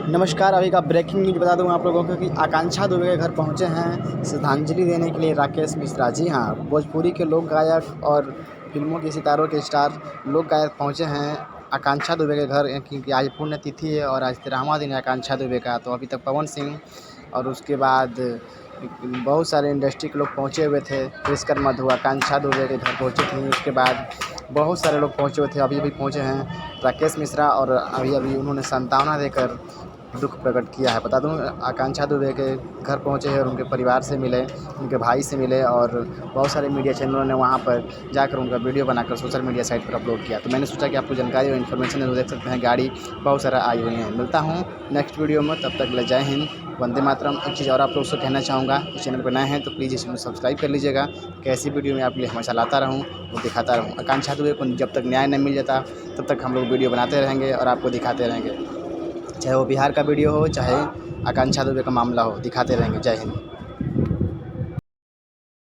नमस्कार। अभी का ब्रेकिंग न्यूज़ बता दूँ आप लोगों को कि आकांक्षा दुबे के घर पहुँचे हैं श्रद्धांजलि देने के लिए राकेश मिश्रा। जी हाँ, भोजपुरी के लोक गायक और फिल्मों के सितारों के स्टार लोक गायक पहुँचे हैं आकांक्षा दुबे के घर, क्योंकि आज पुण्यतिथि है और आज 13वां दिन है आकांक्षा दुबे का। तो अभी तक पवन सिंह और उसके बाद बहुत सारे इंडस्ट्री के लोग पहुँचे हुए थे। कृष्कर मधु आकांक्षा दुबे के घर पहुँचे थे। उसके बाद बहुत सारे लोग पहुँचे हुए थे, अभी पहुँचे हैं राकेश मिश्रा और अभी उन्होंने सांत्वना देकर दुख प्रकट किया है। बता दूं, आकांक्षा दुबे के घर पहुंचे हैं और उनके परिवार से मिले, उनके भाई से मिले और बहुत सारे मीडिया चैनलों ने वहां पर जाकर उनका वीडियो बनाकर सोशल मीडिया साइट पर अपलोड किया। तो मैंने सोचा कि आपको जानकारी और इन्फॉर्मेशन है, देख सकते हैं गाड़ी बहुत सारा आई हुई है। मिलता हूँ नेक्स्ट वीडियो में, तब तक के लिए जय हिंद, वंदे मातरम। एक चीज़ और आप लोग से कहना चाहूँगा, इस चैनल पर नए हैं तो प्लीज़ इसमें सब्सक्राइब कर लीजिएगा कि ऐसी वीडियो में आपके लिए हमेशा लाता रहूँ और दिखाता रहूँ। आकांक्षा दुबे को जब तक न्याय नहीं मिल जाता तब तक हम लोग वीडियो बनाते रहेंगे और आपको दिखाते रहेंगे, चाहे वो बिहार का वीडियो हो चाहे आकांक्षा दुबे का मामला हो, दिखाते रहेंगे। जय हिंद।